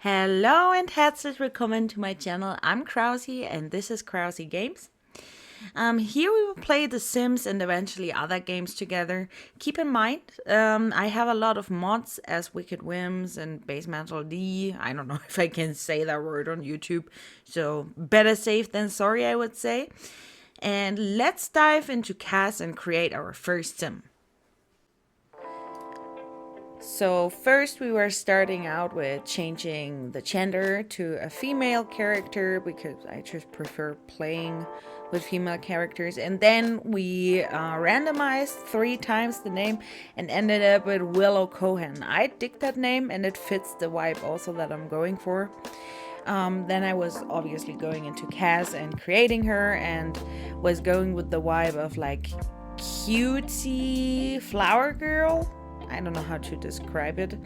Hello and herzlich willkommen to my channel. I'm Krausi and this is Krausi Games. Here we will play The Sims and eventually other games together. Keep in mind, I have a lot of mods as Wicked Whims and Base Metal D. I don't know if I can say that word on YouTube, so better safe than sorry, I would say. And let's dive into CAS and create our first sim. So first we were starting out with changing the gender to a female character because I just prefer playing with female characters, and then we randomized 3 times the name and ended up with Willow Cohen. I dig that name and it fits the vibe also that I'm going for. Then I was obviously going into CAS and creating her and was going with the vibe of like cutesy flower girl. I don't know how to describe it,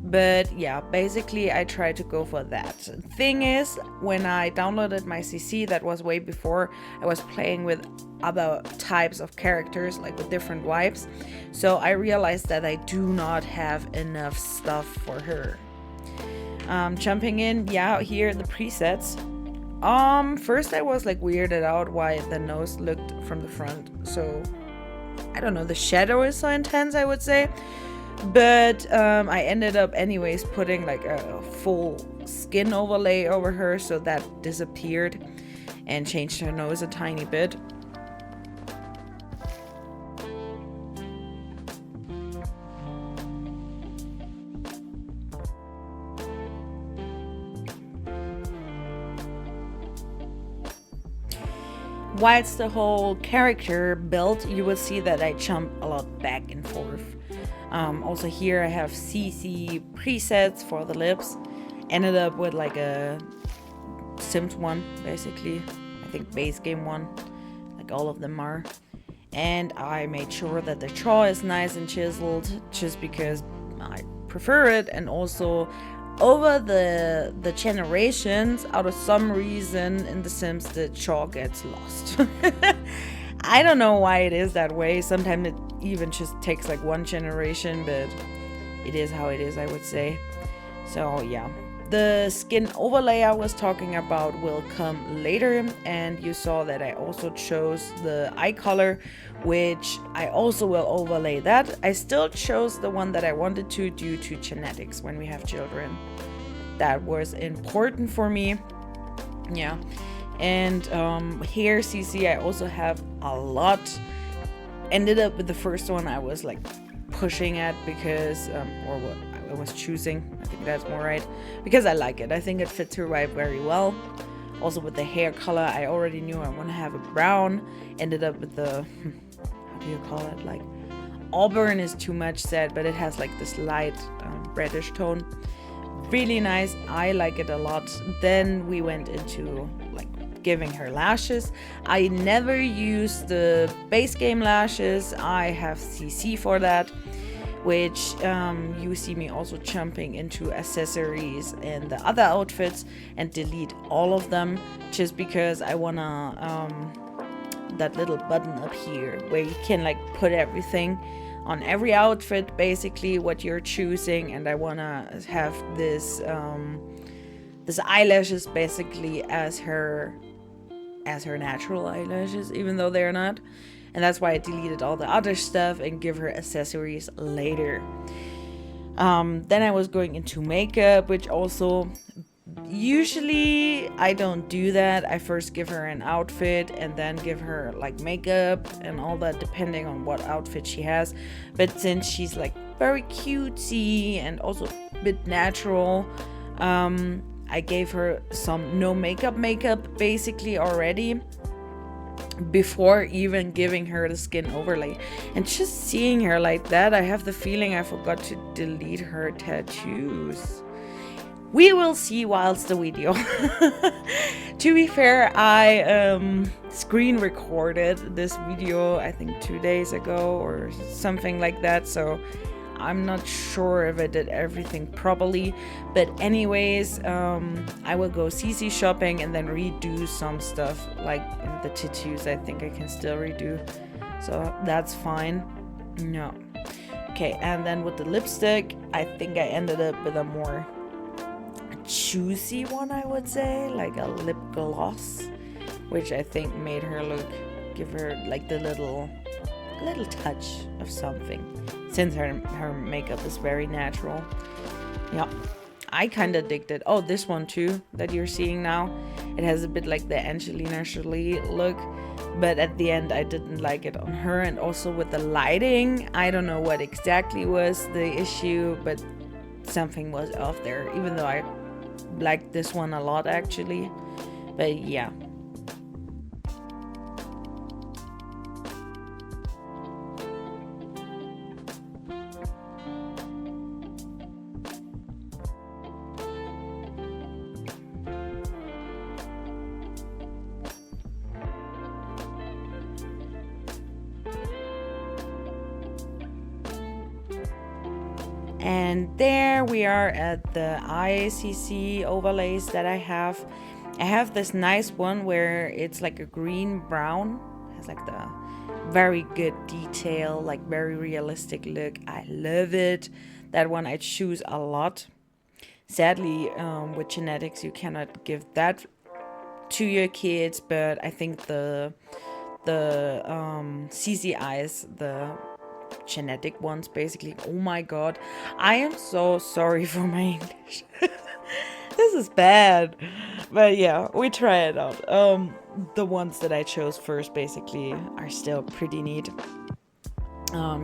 but yeah, basically I tried to go for that. Thing is, when I downloaded my CC, that was way before I was playing with other types of characters, like with different vibes, so I realized that I do not have enough stuff for her. Jumping in, yeah, here are the presets. First I was like weirded out why the nose looked from the front, so I don't know, the shadow is so intense, I would say. But I ended up anyways putting like a full skin overlay over her, so that disappeared, and changed her nose a tiny bit. Whilst the whole character built, you will see that I jump a lot back and forth. Also here I have CC presets for the lips. Ended up with like a Sims one, basically. I think base game one, like all of them are. And I made sure that the jaw is nice and chiseled, just because I prefer it. And also over the generations, out of some reason in The Sims, the jaw gets lost. I don't know why it is that way. Sometimes it even just takes like one generation, but it is how it is, I would say. So yeah, the skin overlay I was talking about will come later, and you saw that I also chose the eye color, which I also will overlay that. I still chose the one that I wanted to due to genetics when we have children. That was important for me. Yeah. And hair CC I also have a lot. Ended up with the first one I was like pushing at because or what I was choosing, I think that's more right, because I like it. I think it fits her vibe very well. Also with the hair color, I already knew I want to have a brown. Ended up with the how do you call it, like auburn is too much said, but it has like this light reddish tone. Really nice, I like it a lot. Then we went into like giving her lashes. I never use the base game lashes. I have CC for that, which you see me also jumping into accessories and the other outfits and delete all of them, just because I wanna that little button up here where you can like put everything on every outfit, basically what you're choosing, and I wanna have this this eyelashes basically as her natural eyelashes, even though they're not. And that's why I deleted all the other stuff and give her accessories later. Then I was going into makeup, which also usually I don't do that. I first give her an outfit and then give her like makeup and all that, depending on what outfit she has. But since she's like very cutesy and also a bit natural, I gave her some no makeup basically already before even giving her the skin overlay. And just seeing her like that, I have the feeling I forgot to delete her tattoos. We will see whilst the video. To be fair, I screen recorded this video I think 2 days ago or something like that, so I'm not sure if I did everything properly. But anyways, I will go CC shopping and then redo some stuff, like in the tattoos I think I can still redo, so that's fine. No. Okay, and then with the lipstick, I think I ended up with a more choosy one, I would say, like a lip gloss, which I think made her give her like the little touch of something, since her makeup is very natural. Yeah, I kind of digged it. Oh, this one too that you're seeing now, it has a bit like the Angelina Jolie look, but at the end I didn't like it on her. And also with the lighting, I don't know what exactly was the issue, but something was off there, even though I liked this one a lot actually. But yeah. And there we are at the ICC overlays that I have. I have this nice one where it's like a green brown, has like the very good detail, like very realistic look. I love it. That one I choose a lot. Sadly, with genetics you cannot give that to your kids, but I think the CCIs, the genetic ones basically, oh my god, I am so sorry for my English. This is bad, but yeah, we try it out. The ones that I chose first basically are still pretty neat.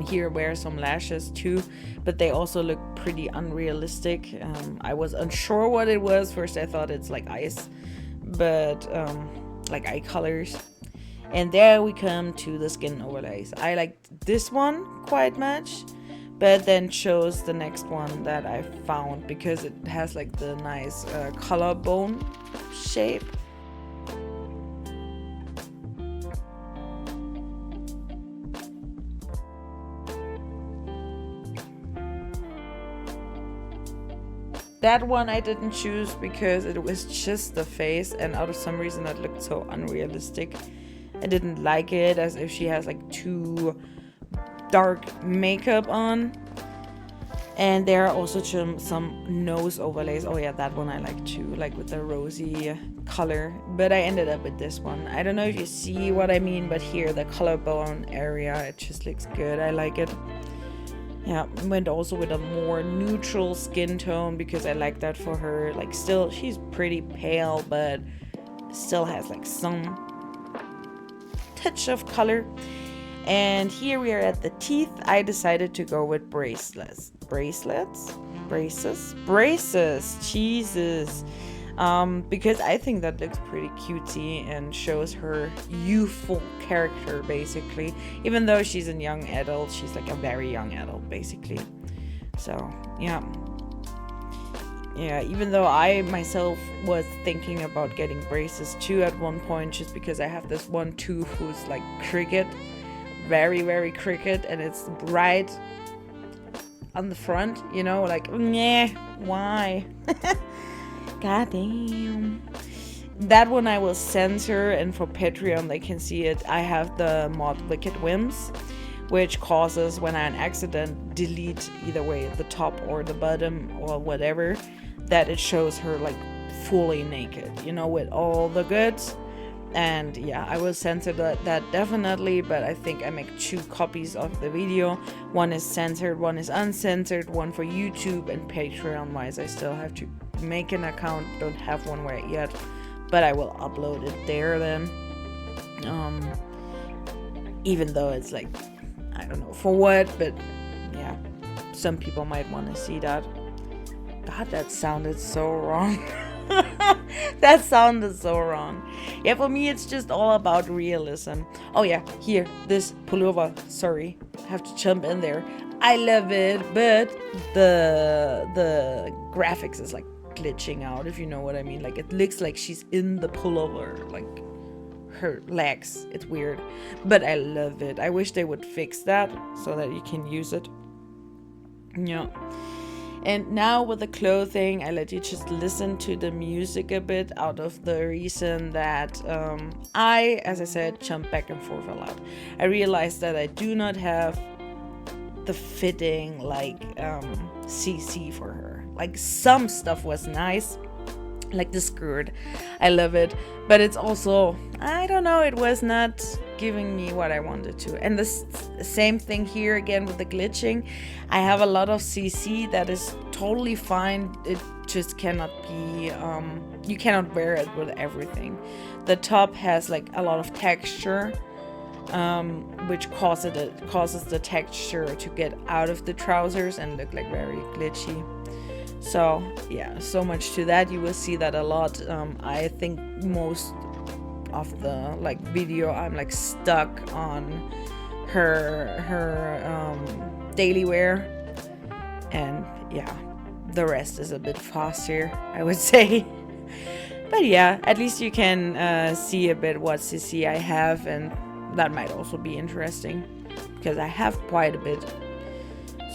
Here wear some lashes too, but they also look pretty unrealistic. I was unsure what it was first. I thought it's like ice, but like eye colors. And there we come to the skin overlays. I liked this one quite much, but then chose the next one that I found because it has like the nice collarbone shape. That one I didn't choose because it was just the face, and out of some reason that looked so unrealistic. I didn't like it, as if she has like too dark makeup on. And there are also some nose overlays. Oh yeah, that one I like too, like with the rosy color. But I ended up with this one. I don't know if you see what I mean, but here the collarbone area, it just looks good. I like it. Yeah, went also with a more neutral skin tone because I like that for her. Like still, she's pretty pale, but still has like some touch of color. And here we are at the teeth. I decided to go with braces, Jesus, because I think that looks pretty cutesy and shows her youthful character basically. Even though she's a young adult, she's like a very young adult basically. So yeah, even though I myself was thinking about getting braces too at one point, just because I have this one tooth who's like crooked, very very crooked, and it's right on the front, you know, like nah, why? God damn. That one I will censor, and for Patreon they can see it. I have the mod Wicked Whims, which causes when I an accident delete either way the top or the bottom or whatever, that it shows her like fully naked, you know, with all the goods. And yeah, I will censor that definitely, but I think I make 2 copies of the video. One is censored, one is uncensored, one for YouTube, and Patreon wise I still have to make an account, don't have one yet, but I will upload it there then. Even though it's like, I don't know for what, but yeah, some people might want to see that. God, that sounded so wrong. That sounded so wrong. Yeah, for me it's just all about realism. Oh yeah, here, this pullover, sorry, I have to jump in there. I love it, but the graphics is like glitching out, if you know what I mean. Like it looks like she's in the pullover, like her legs. It's weird, but I love it. I wish they would fix that so that you can use it. Yeah. And now with the clothing, I let you just listen to the music a bit, out of the reason that I, as I said, jump back and forth a lot. I realized that I do not have the fitting like CC for her. Like some stuff was nice, like the skirt. I love it, but it's also, I don't know, it was not giving me what I wanted to. And the same thing here again with the glitching. I have a lot of CC that is totally fine. It just cannot be, you cannot wear it with everything. The top has like a lot of texture, which causes the texture to get out of the trousers and look like very glitchy. So yeah, so much to that. You will see that a lot. I think most of the like video I'm like stuck on her daily wear, and yeah, the rest is a bit faster, I would say. But yeah, at least you can see a bit what CC I have, and that might also be interesting because I have quite a bit.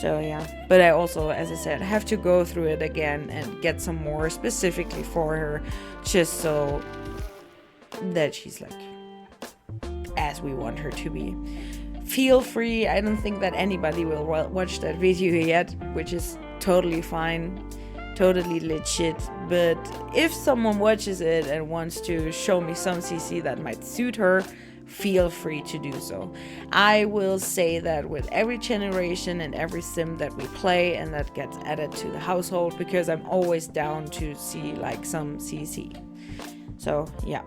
So yeah, but I also, as I said, have to go through it again and get some more specifically for her, just so that she's like as we want her to be. Feel free. I don't think that anybody will watch that video yet, which is totally fine, totally legit. But if someone watches it and wants to show me some CC that might suit her, feel free to do so. I will say that with every generation and every sim that we play and that gets added to the household, because I'm always down to see like some CC. So yeah,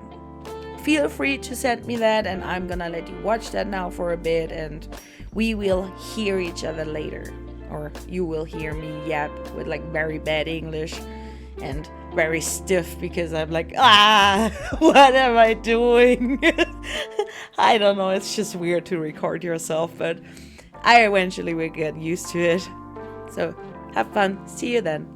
feel free to send me that, and I'm gonna let you watch that now for a bit, and we will hear each other later, or you will hear me yap with like very bad English and very stiff because I'm like, what am I doing? I don't know, it's just weird to record yourself, but I eventually will get used to it. So have fun. See you then.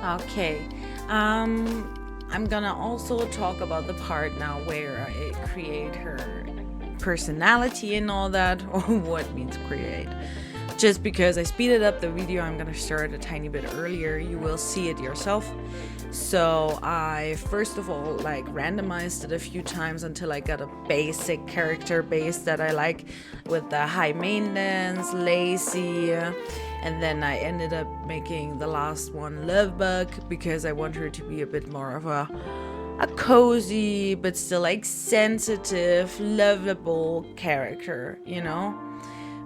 Okay. I'm gonna also talk about the part now where I create her personality and all that, or what means create. Just because I speeded up the video, I'm gonna start a tiny bit earlier. You will see it yourself. So I first of all like randomized it a few times until I got a basic character base that I like, with the high maintenance, lazy, and then I ended up making the last one lovebug because I want her to be a bit more of a cozy but still like sensitive, lovable character, you know?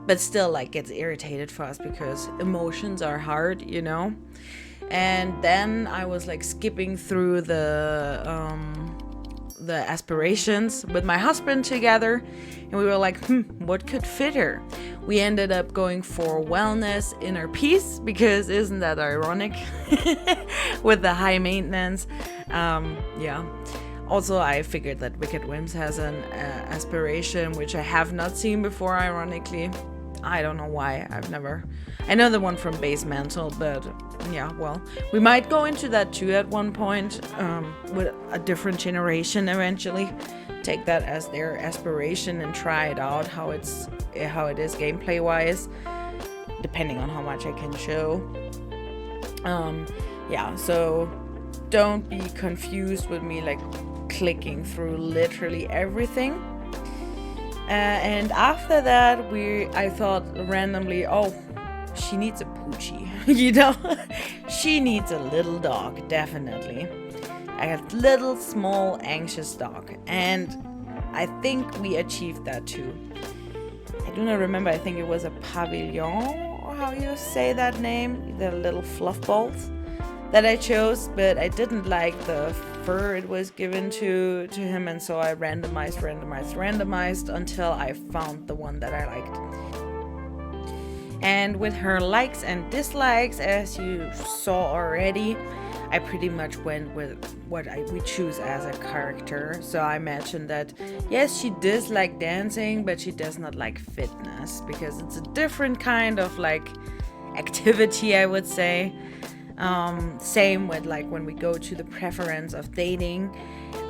But still like gets irritated fast because emotions are hard, you know? And then I was like skipping through the aspirations with my husband together, and we were like, what could fit her? We ended up going for wellness, inner peace, because isn't that ironic? With the high maintenance. Yeah. Also, I figured that Wicked Whims has an aspiration, which I have not seen before, ironically. I don't know why. I know the one from Base Mantle, but yeah, well, we might go into that too at one point, with a different generation eventually. Take that as their aspiration and try it out, how it is gameplay wise, depending on how much I can show. Yeah, so don't be confused with me like clicking through literally everything. And after that, I thought randomly, oh, she needs a poochie, you know? She needs a little dog, definitely. I have little, small, anxious dog, and I think we achieved that too. I do not remember, I think it was a pavilion, or how you say that name, the little fluff balls that I chose, but I didn't like the fur it was given to him, and so I randomized until I found the one that I liked. And with her likes and dislikes, as you saw already, I pretty much went with what we choose as a character. So I mentioned that yes, she does like dancing, but she does not like fitness, because it's a different kind of like activity, I would say. Same with like when we go to the preference of dating,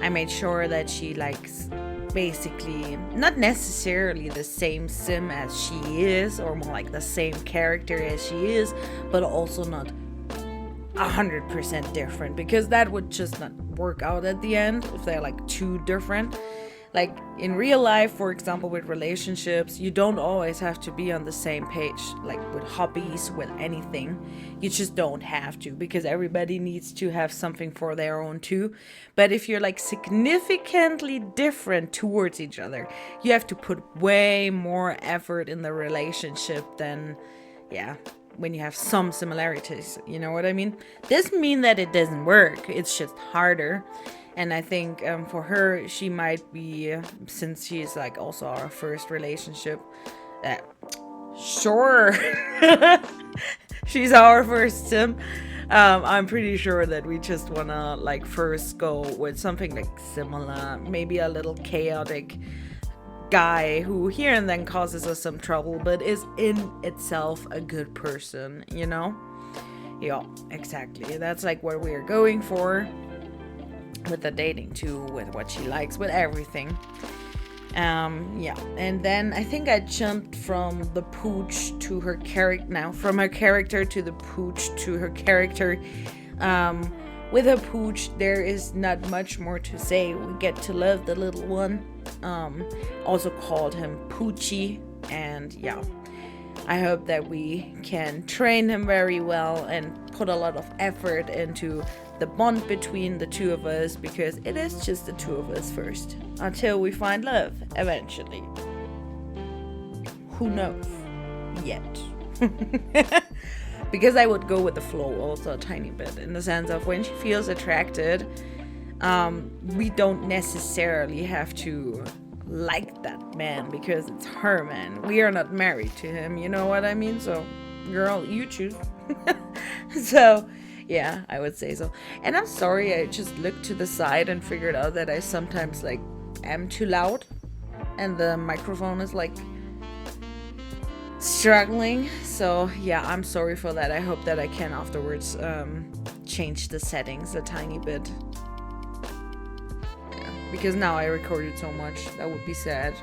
I made sure that she likes basically not necessarily the same sim as she is, or more like the same character as she is, but also not 100% different, because that would just not work out at the end if they're like too different. Like in real life, for example, with relationships, you don't always have to be on the same page, like with hobbies, with anything. You just don't have to, because everybody needs to have something for their own too. But if you're like significantly different towards each other, you have to put way more effort in the relationship than, yeah, when you have some similarities, you know what I mean? Doesn't mean that it doesn't work, it's just harder. And I think for her, she might be, since she's like also our first relationship, sure, she's our first sim. I'm pretty sure that we just wanna like first go with something like similar, maybe a little chaotic guy who here and then causes us some trouble, but is in itself a good person, you know? Yeah, exactly. That's like what we're going for. With the dating too, with what she likes, with everything. Yeah, and then I think I jumped from the pooch to her character, now from her character to the pooch to her character. With a pooch, there is not much more to say. We get to love the little one. Also called him Poochie, and yeah, I hope that we can train him very well and put a lot of effort into the bond between the two of us, because it is just the two of us first, until we find love eventually. Who knows yet? Because I would go with the flow also a tiny bit, in the sense of when she feels attracted, we don't necessarily have to like that man because it's her man. We are not married to him, you know what I mean? So girl, you choose. So yeah, I would say so. And I'm sorry, I just looked to the side and figured out that I sometimes like am too loud, and the microphone is like struggling. So yeah, I'm sorry for that. I hope that I can afterwards change the settings a tiny bit. Yeah, because now I recorded so much. That would be sad.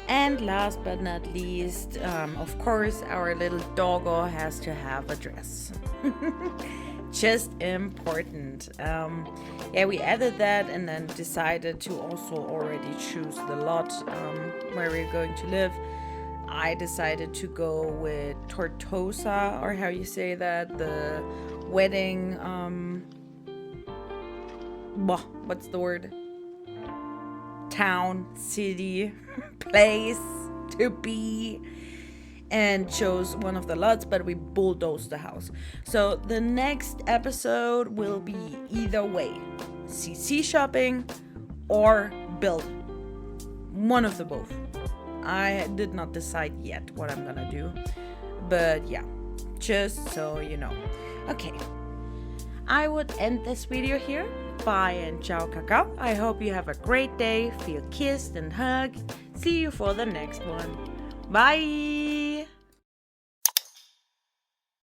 And last but not least, of course, our little doggo has to have a dress. Just important. Yeah, we added that and then decided to also already choose the lot where we're going to live. I decided to go with Tortosa, or how you say that, the wedding, what's the word? Town, city, place to be, and chose one of the lots, but we bulldozed the house. So the next episode will be either way, CC shopping or build. One of the both. I did not decide yet what I'm gonna do, but yeah, just so you know. Okay, I would end this video here. Bye and ciao kakao. I hope you have a great day, feel kissed and hugged. See you for the next one. Bye!